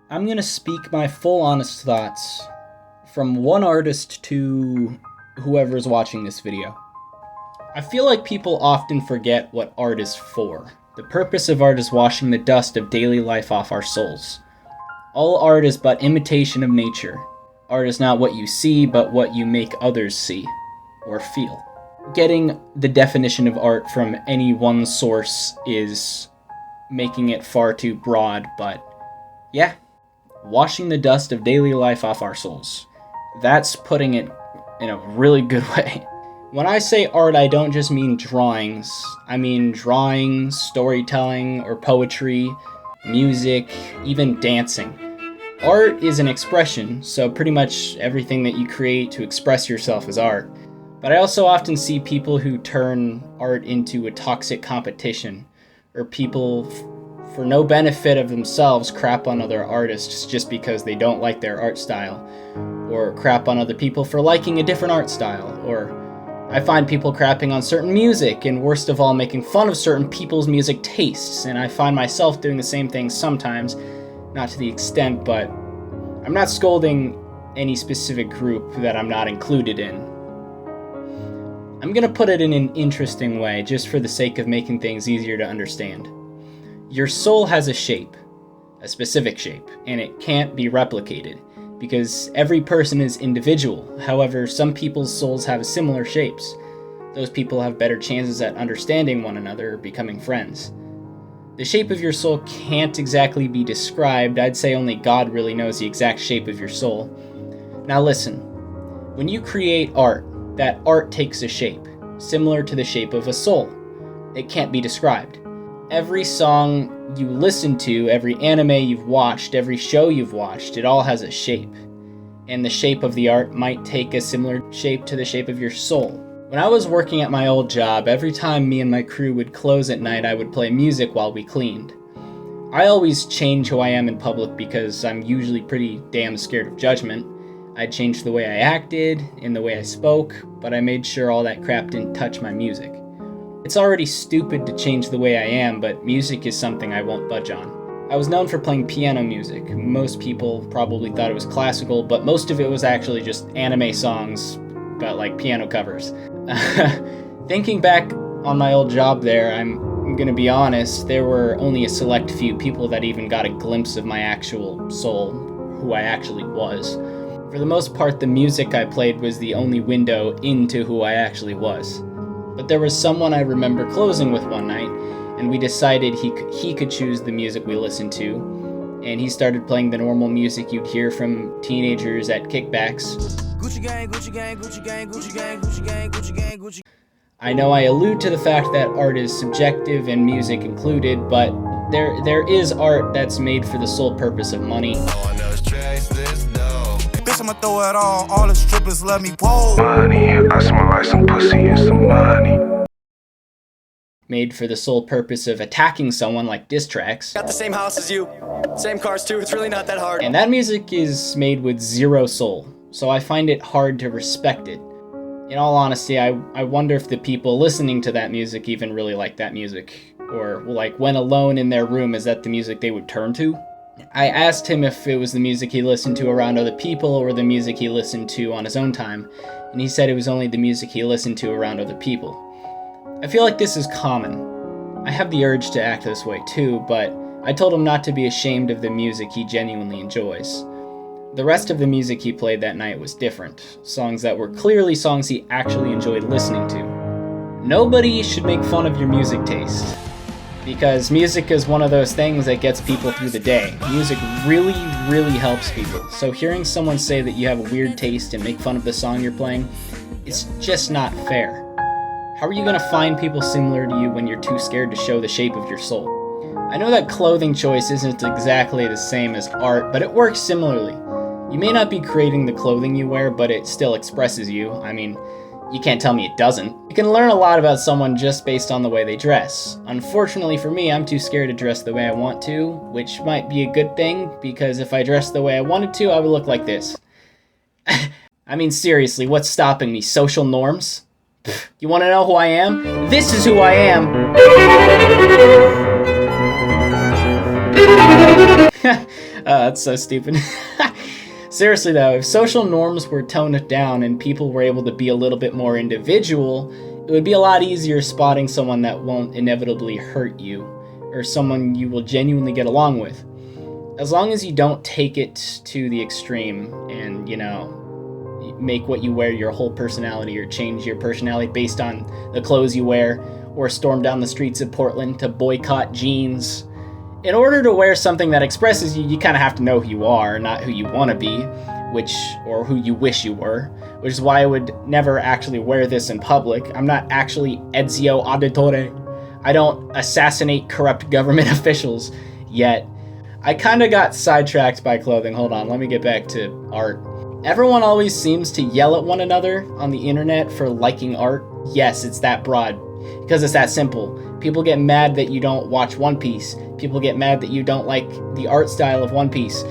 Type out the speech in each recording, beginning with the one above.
I'm gonna speak my full honest thoughts from one artist to whoever's watching this video. I feel like people often forget what art is for. The purpose of art is washing the dust of daily life off our souls. All art is but imitation of nature. Art is not what you see, but what you make others see or feel. Getting the definition of art from any one source is making it far too broad, but yeah. Washing the dust of daily life off our souls. That's putting it in a really good way. When I say art, I don't just mean drawings. I mean drawing, storytelling, or poetry, music, even dancing. Art is an expression, so pretty much everything that you create to express yourself is art. But I also often see people who turn art into a toxic competition, or people for no benefit of themselves crap on other artists just because they don't like their art style, or crap on other people for liking a different art style, or I find people crapping on certain music, and worst of all, making fun of certain people's music tastes, and I find myself doing the same thing sometimes, not to the extent, but I'm not scolding any specific group that I'm not included in. I'm gonna put it in an interesting way, just for the sake of making things easier to understand. Your soul has a shape, a specific shape, and it can't be replicated, because every person is individual. However, some people's souls have similar shapes. Those people have better chances at understanding one another or becoming friends. The shape of your soul can't exactly be described. I'd say only God really knows the exact shape of your soul. Now listen, when you create art, that art takes a shape, similar to the shape of a soul. It can't be described. Every song you listen to, every anime you've watched, every show you've watched, it all has a shape. And the shape of the art might take a similar shape to the shape of your soul. When I was working at my old job, every time me and my crew would close at night, I would play music while we cleaned. I always change who I am in public because I'm usually pretty damn scared of judgment. I changed the way I acted and the way I spoke, but I made sure all that crap didn't touch my music. It's already stupid to change the way I am, but music is something I won't budge on. I was known for playing piano music. Most people probably thought it was classical, but most of it was actually just anime songs, but like piano covers. Thinking back on my old job there, I'm gonna be honest, there were only a select few people that even got a glimpse of my actual soul, who I actually was. For the most part, the music I played was the only window into who I actually was. But there was someone I remember closing with one night, and we decided he could choose the music we listened to, and he started playing the normal music you'd hear from teenagers at kickbacks. Gucci gang, Gucci gang, Gucci gang, Gucci gang, Gucci gang, Gucci gang, Gucci. I know I allude to the fact that art is subjective and music included, but there is art that's made for the sole purpose of money. I'ma throw it all the strippers let me pole. Money, I smell like some pussy and some money. Made for the sole purpose of attacking someone like diss tracks. Got the same house as you, same cars too, it's really not that hard. And that music is made with zero soul, so I find it hard to respect it. In all honesty, I wonder if the people listening to that music even really like that music. Or, like, when alone in their room, is that the music they would turn to? I asked him if it was the music he listened to around other people or the music he listened to on his own time, and he said it was only the music he listened to around other people. I feel like this is common. I have the urge to act this way too, but I told him not to be ashamed of the music he genuinely enjoys. The rest of the music he played that night was different, songs that were clearly songs he actually enjoyed listening to. Nobody should make fun of your music taste, because music is one of those things that gets people through the day. Music really, really helps people. So hearing someone say that you have a weird taste and make fun of the song you're playing, it's just not fair. How are you gonna find people similar to you when you're too scared to show the shape of your soul? I know that clothing choice isn't exactly the same as art, but it works similarly. You may not be creating the clothing you wear, but it still expresses you. I mean, you can't tell me it doesn't. You can learn a lot about someone just based on the way they dress. Unfortunately for me, I'm too scared to dress the way I want to, which might be a good thing, because if I dressed the way I wanted to, I would look like this. I mean, seriously, what's stopping me? Social norms? Pfft, you want to know who I am? This is who I am! That's so stupid. Seriously though, if social norms were toned down and people were able to be a little bit more individual, it would be a lot easier spotting someone that won't inevitably hurt you, or someone you will genuinely get along with. As long as you don't take it to the extreme and, make what you wear your whole personality or change your personality based on the clothes you wear, or storm down the streets of Portland to boycott jeans. In order to wear something that expresses you, you kind of have to know who you are, not who you want to be, or who you wish you were, which is why I would never actually wear this in public. I'm not actually Ezio Auditore. I don't assassinate corrupt government officials yet. I kind of got sidetracked by clothing. Hold on, let me get back to art. Everyone always seems to yell at one another on the internet for liking art. Yes, it's that broad, because it's that simple. People get mad that you don't watch One Piece. People get mad that you don't like the art style of One Piece.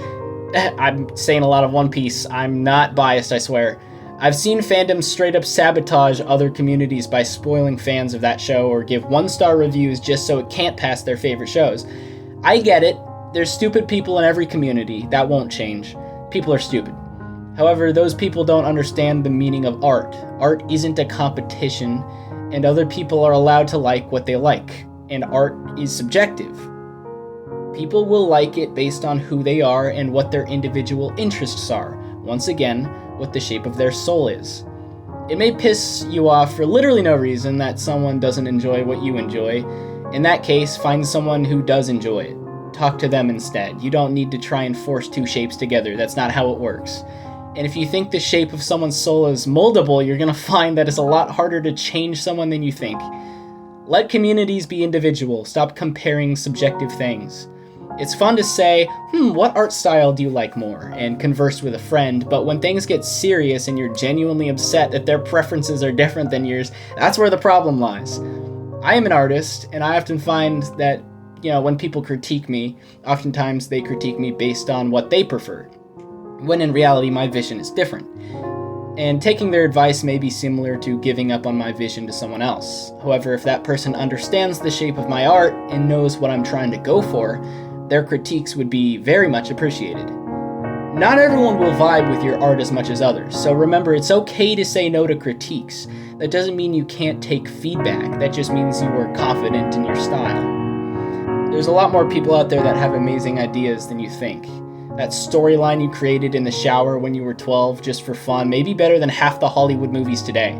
I'm saying a lot of One Piece. I'm not biased, I swear. I've seen fandoms straight up sabotage other communities by spoiling fans of that show or give 1-star reviews just so it can't pass their favorite shows. I get it. There's stupid people in every community. That won't change. People are stupid. However, those people don't understand the meaning of art. Art isn't a competition, and other people are allowed to like what they like, and art is subjective. People will like it based on who they are and what their individual interests are. Once again, what the shape of their soul is. It may piss you off for literally no reason that someone doesn't enjoy what you enjoy. In that case, find someone who does enjoy it. Talk to them instead. You don't need to try and force two shapes together. That's not how it works. And if you think the shape of someone's soul is moldable, you're gonna find that it's a lot harder to change someone than you think. Let communities be individual. Stop comparing subjective things. It's fun to say, what art style do you like more? And converse with a friend, but when things get serious and you're genuinely upset that their preferences are different than yours, that's where the problem lies. I am an artist, and I often find that, when people critique me, oftentimes they critique me based on what they prefer, when in reality my vision is different. And taking their advice may be similar to giving up on my vision to someone else. However, if that person understands the shape of my art and knows what I'm trying to go for, their critiques would be very much appreciated. Not everyone will vibe with your art as much as others, so remember, it's okay to say no to critiques. That doesn't mean you can't take feedback, that just means you are confident in your style. There's a lot more people out there that have amazing ideas than you think. That storyline you created in the shower when you were 12 just for fun may be better than half the Hollywood movies today.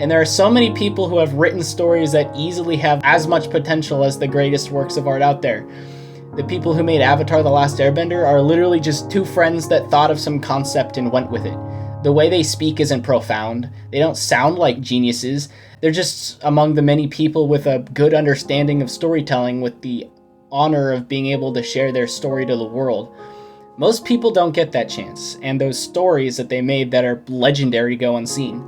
And there are so many people who have written stories that easily have as much potential as the greatest works of art out there. The people who made Avatar: The Last Airbender are literally just two friends that thought of some concept and went with it. The way they speak isn't profound. They don't sound like geniuses. They're just among the many people with a good understanding of storytelling with the honor of being able to share their story to the world. Most people don't get that chance, and those stories that they made that are legendary go unseen.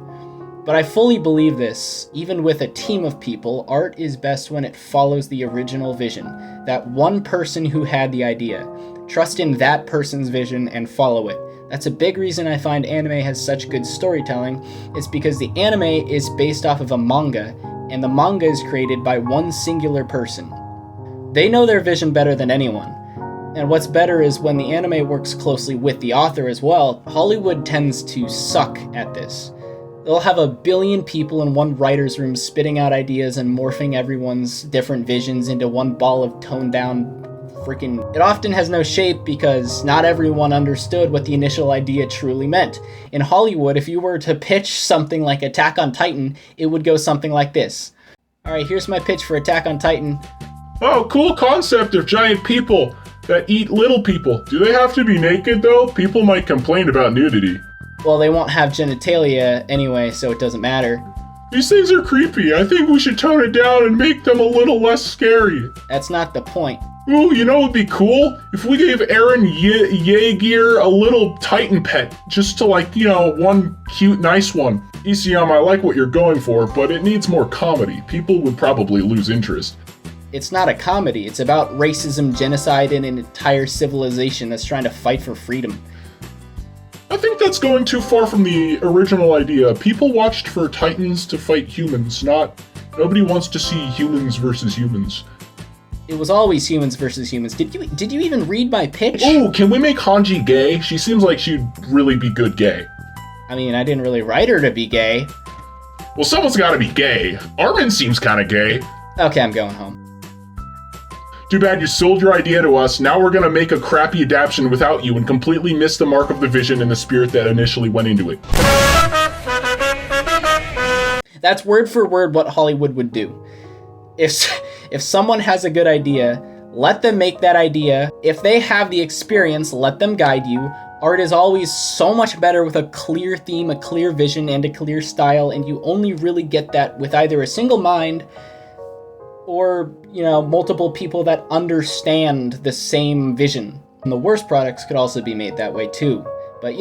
But I fully believe this. Even with a team of people, art is best when it follows the original vision, that one person who had the idea. Trust in that person's vision and follow it. That's a big reason I find anime has such good storytelling. It's because the anime is based off of a manga, and the manga is created by one singular person. They know their vision better than anyone. And what's better is when the anime works closely with the author as well, Hollywood tends to suck at this. They'll have 1 billion people in one writer's room spitting out ideas and morphing everyone's different visions into one ball of toned down freaking... It often has no shape because not everyone understood what the initial idea truly meant. In Hollywood, if you were to pitch something like Attack on Titan, it would go something like this. Alright, here's my pitch for Attack on Titan. Oh, cool concept of giant people that eat little people. Do they have to be naked though? People might complain about nudity. Well, they won't have genitalia anyway, so it doesn't matter. These things are creepy. I think we should tone it down and make them a little less scary. That's not the point. Ooh, you know what would be cool? If we gave Aaron Yeager a little Titan pet. Just to one cute, nice one. ECM, I like what you're going for, but it needs more comedy. People would probably lose interest. It's not a comedy. It's about racism, genocide, and an entire civilization that's trying to fight for freedom. I think that's going too far from the original idea. People watched for Titans to fight humans, nobody wants to see humans versus humans. It was always humans versus humans. Did you even read my pitch? Ooh, can we make Hanji gay? She seems like she'd really be good gay. I mean, I didn't really write her to be gay. Well, someone's gotta be gay. Armin seems kinda gay. Okay, I'm going home. Too bad you sold your idea to us. Now we're gonna make a crappy adaptation without you and completely miss the mark of the vision and the spirit that initially went into it. That's word for word what Hollywood would do. If someone has a good idea, let them make that idea. If they have the experience, let them guide you. Art is always so much better with a clear theme, a clear vision, and a clear style, and you only really get that with either a single mind or, multiple people that understand the same vision. And the worst products could also be made that way too. But,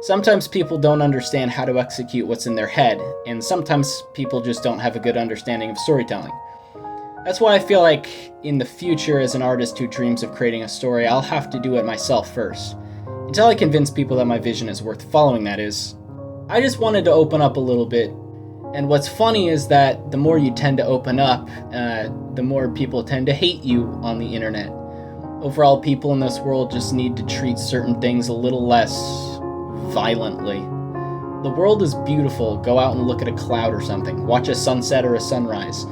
sometimes people don't understand how to execute what's in their head, and sometimes people just don't have a good understanding of storytelling. That's why I feel like in the future, as an artist who dreams of creating a story, I'll have to do it myself first. Until I convince people that my vision is worth following, that is. I just wanted to open up a little bit. And what's funny is that the more you tend to open up, the more people tend to hate you on the internet. Overall, people in this world just need to treat certain things a little less violently. The world is beautiful. Go out and look at a cloud or something. Watch a sunset or a sunrise.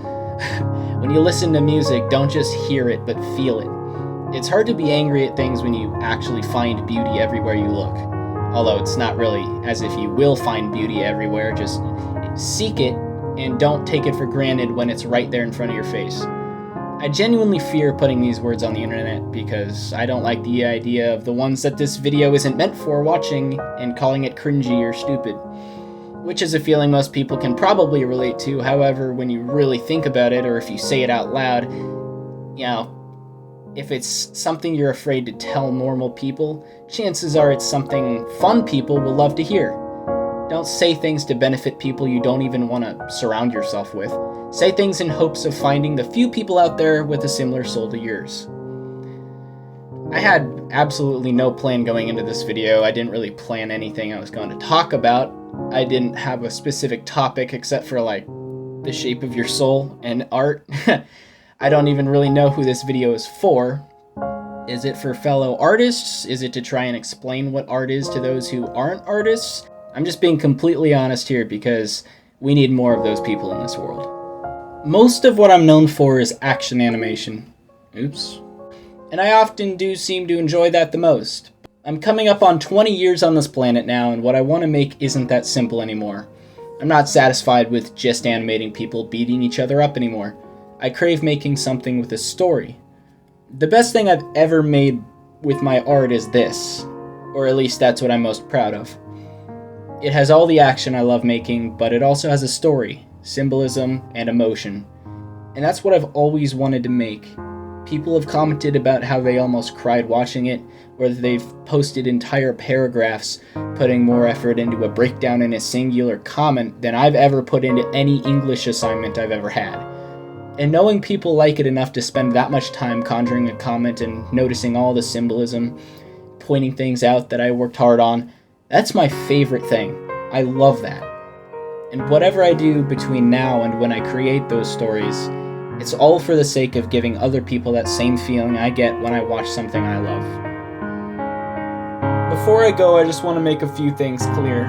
When you listen to music, don't just hear it, but feel it. It's hard to be angry at things when you actually find beauty everywhere you look. Although it's not really as if you will find beauty everywhere, just seek it and don't take it for granted when it's right there in front of your face. I genuinely fear putting these words on the internet because I don't like the idea of the ones that this video isn't meant for watching and calling it cringy or stupid. Which is a feeling most people can probably relate to. However, when you really think about it, or if you say it out loud, if it's something you're afraid to tell normal people, chances are it's something fun people will love to hear. Don't say things to benefit people you don't even want to surround yourself with. Say things in hopes of finding the few people out there with a similar soul to yours. I had absolutely no plan going into this video. I didn't really plan anything I was going to talk about. I didn't have a specific topic except for the shape of your soul and art. I don't even really know who this video is for. Is it for fellow artists? Is it to try and explain what art is to those who aren't artists? I'm just being completely honest here because we need more of those people in this world. Most of what I'm known for is action animation. Oops. And I often do seem to enjoy that the most. I'm coming up on 20 years on this planet now, and what I want to make isn't that simple anymore. I'm not satisfied with just animating people beating each other up anymore. I crave making something with a story. The best thing I've ever made with my art is this, or at least that's what I'm most proud of. It has all the action I love making, but it also has a story, symbolism, and emotion. And that's what I've always wanted to make. People have commented about how they almost cried watching it, or they've posted entire paragraphs putting more effort into a breakdown in a singular comment than I've ever put into any English assignment I've ever had. And knowing people like it enough to spend that much time conjuring a comment and noticing all the symbolism, pointing things out that I worked hard on, that's my favorite thing. I love that. And whatever I do between now and when I create those stories, it's all for the sake of giving other people that same feeling I get when I watch something I love. Before I go, I just want to make a few things clear.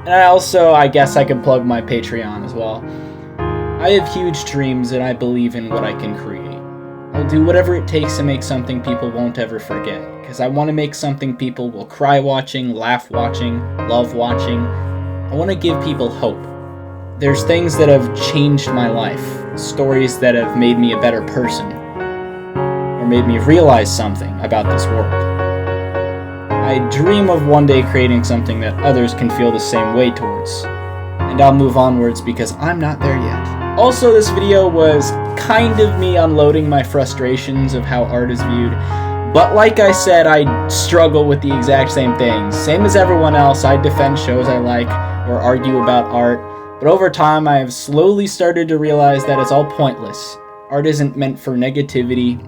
And I guess I could plug my Patreon as well. I have huge dreams and I believe in what I can create. I'll do whatever it takes to make something people won't ever forget, because I want to make something people will cry watching, laugh watching, love watching. I want to give people hope. There's things that have changed my life, stories that have made me a better person, or made me realize something about this world. I dream of one day creating something that others can feel the same way towards, and I'll move onwards because I'm not there yet. Also, this video was kind of me unloading my frustrations of how art is viewed, but like I said, I struggle with the exact same things. Same as everyone else, I defend shows I like or argue about art, but over time I have slowly started to realize that it's all pointless. Art isn't meant for negativity,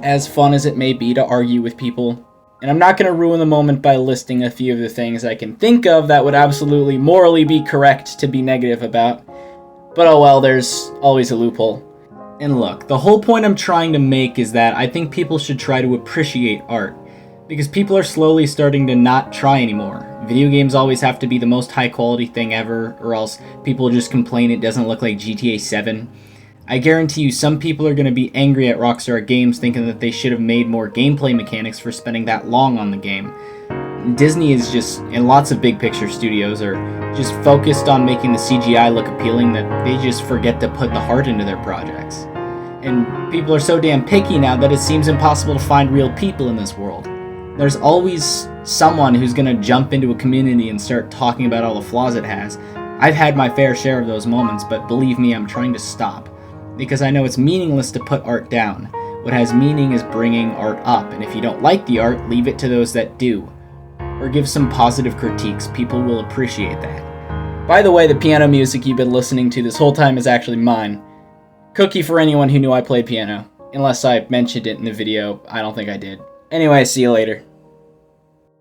as fun as it may be to argue with people. And I'm not going to ruin the moment by listing a few of the things I can think of that would absolutely morally be correct to be negative about. But oh well, there's always a loophole. And look, the whole point I'm trying to make is that I think people should try to appreciate art, because people are slowly starting to not try anymore. Video games always have to be the most high quality thing ever, or else people just complain it doesn't look like GTA 7. I guarantee you some people are going to be angry at Rockstar Games thinking that they should have made more gameplay mechanics for spending that long on the game. Disney is just, and lots of big picture studios are just focused on making the CGI look appealing that they just forget to put the heart into their projects. And people are so damn picky now that it seems impossible to find real people in this world. There's always someone who's gonna jump into a community and start talking about all the flaws it has. I've had my fair share of those moments, but believe me, I'm trying to stop. Because I know it's meaningless to put art down. What has meaning is bringing art up, and if you don't like the art, leave it to those that do. Or give some positive critiques, people will appreciate that. By the way, the piano music you've been listening to this whole time is actually mine. Cookie for anyone who knew I played piano. Unless I mentioned it in the video, I don't think I did. Anyway, see you later.